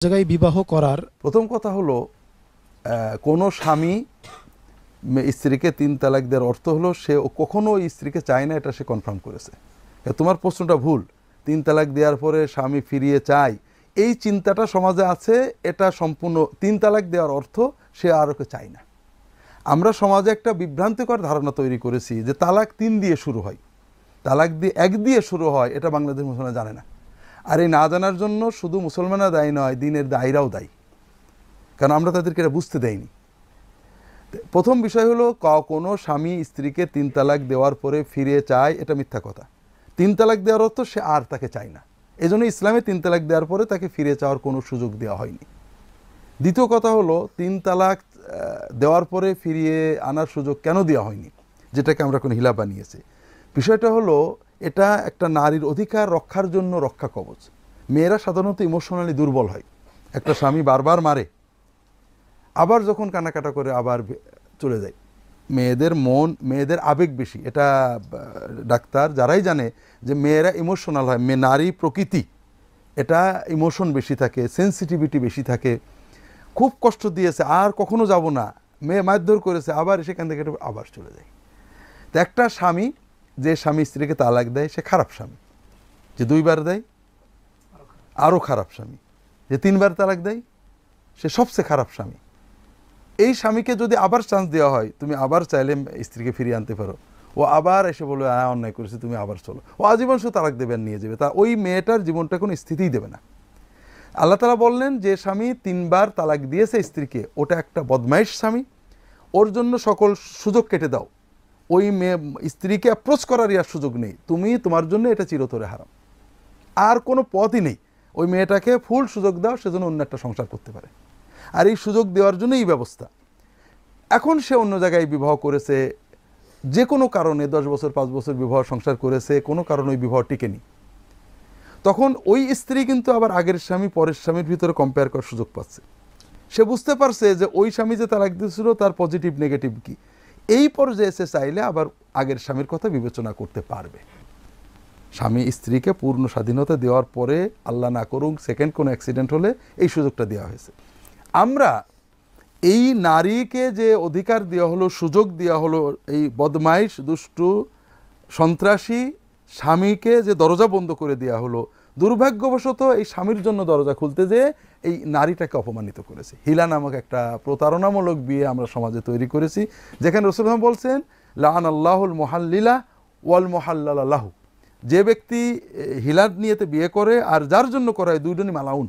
জায়গায় বিবাহ করার প্রথম কথা হলো কোনো স্বামী স্ত্রীকে ৩ তালাক দেওয়ার অর্থ হলো সে কখনো ওই স্ত্রীকে চায় না, এটা সে কনফার্ম করেছে। তোমার প্রশ্নটা ভুল। ৩ তালাক দেওয়ার পরে স্বামী ফিরিয়ে চায়, এই চিন্তাটা সমাজে আছে। এটা সম্পূর্ণ ৩ তালাক দেওয়ার অর্থ সে আর ওকে চায় না। আমরা সমাজে একটা বিভ্রান্তিকর ধারণা তৈরি করেছি যে তালাক ৩ দিয়ে শুরু হয়, তালাক দিয়ে ১ দিয়ে শুরু হয়। এটা বাংলাদেশ মুসলমান জানে না। আর এই না জানার জন্য শুধু মুসলমানরা দায়ী নয়, দিনের দায়ীরাও দায়ী, কারণ আমরা তাদেরকে এটা বুঝতে দেইনি। প্রথম বিষয় হলো, কোনো স্বামী স্ত্রীকে ৩ তালাক দেওয়ার পরে ফিরে চায়, এটা মিথ্যা কথা। ৩ তালাক দেওয়ার অর্থ সে আর তাকে চায় না। এই জন্য ইসলামে 3 তালাক দেওয়ার পরে তাকে ফিরে চাওয়ার কোনো সুযোগ দেওয়া হয়নি। দ্বিতীয় কথা হলো, 3 তালাক দেওয়ার পরে ফিরিয়ে আনার সুযোগ কেন দেওয়া হয়নি, যেটাকে আমরা কোনো হিলা বানিয়েছি। বিষয়টা হলো, এটা একটা নারীর অধিকার রক্ষার জন্য রক্ষা কবচ। মেয়েরা সাধারণত ইমোশনালি দুর্বল হয়। একটা স্বামী বারবার মারে, আবার যখন কানাকাটা করে আবার চলে যায়। মেয়েদের আবেগ বেশি। এটা ডাক্তার যারাই জানে যে মেয়েরা ইমোশনাল হয়, নারী প্রকৃতি এটা ইমোশন বেশি থাকে, সেন্সিটিভিটি বেশি থাকে। খুব কষ্ট দিয়েছে, আর কখনো যাব না, মেয়ে মারধর করেছে, আবার সেখান থেকে আবার চলে যায়। তো একটা স্বামী যে স্বামী স্ত্রীকে তালাক দেয়, সে খারাপ স্বামী। যে 2 বার দেয়, আরও খারাপ স্বামী। যে 3 বার তালাক দেয়, সে সবচেয়ে খারাপ স্বামী। এই স্বামীকে যদি আবার চান্স দেওয়া হয়, তুমি আবার চাইলে স্ত্রীকে ফিরিয়ে আনতে পারো, ও আবার এসে বলবে হ্যাঁ অন্যায় করেছে, তুমি আবার চলো, ও আজীবন শুধু তালাক দেবেন, নিয়ে যাবে। তা ওই মেয়েটার জীবনটা কোনো স্থিতিই দেবে না। আল্লাহ তাআলা বললেন, যে স্বামী 3 বার তালাক দিয়েছে স্ত্রীকে, ওটা একটা বদমাইশ স্বামী, ওর জন্য সকল সুযোগ কেটে দাও। ওই মেয়ে স্ত্রীকে অ্যাপ্রোচ করারই আর সুযোগ নেই। তোমার জন্য এটা চিরতরে হারাম, আর কোনো পথই নেই। ওই মেয়েটাকে ফুল সুযোগ দাও, সেজন্য অন্য একটা সংসার করতে পারে। আর এই সুযোগ দেওয়ার জন্য এই ব্যবস্থা। এখন সে অন্য জায়গায় বিবাহ করেছে, যে কোনো কারণে 10 বছর 5 বছর বিবাহ সংসার করেছে, কোনো কারণে ওই বিবাহ টিকেনি, তখন ওই স্ত্রী কিন্তু আবার আগের স্বামী পরের স্বামীর ভিতরে কম্পেয়ার করার সুযোগ পাচ্ছে। সে বুঝতে পারছে যে ওই স্বামী যে তালাক দিয়েছিল তার পজিটিভ নেগেটিভ কি। এই পর্যায়ে সে চাইলে আবার আগের স্বামীর কথা বিবেচনা করতে পারবে। স্বামী স্ত্রীকে পূর্ণ স্বাধীনতা দেওয়ার পরে, আল্লাহ না করুক সেকেন্ড কোনো অ্যাক্সিডেন্ট হলে, এই সুযোগটা দেওয়া হয়েছে। আমরা এই নারীকে যে অধিকার দেওয়া হলো, সুযোগ দেওয়া হলো, এই বদমাইশ দুষ্টু সন্ত্রাসী স্বামীকে যে দরজা বন্ধ করে দেওয়া হলো, দুর্ভাগ্যবশত এই স্বামীর জন্য দরজা খুলতে যেয়ে এই নারীটাকে অপমানিত করেছে। হিলা নামক একটা প্রতারণামূলক বিয়ে আমরা সমাজে তৈরি করেছি, যেখানে রাসূলুল্লাহ বলছেন, লাআন আল্লাহুল মুহাল্লিলা ওয়াল মুহাল্লালা লাহু। যে ব্যক্তি হিলার নিয়েতে বিয়ে করে আর যার জন্য করায়, দুইজনই মালাউন।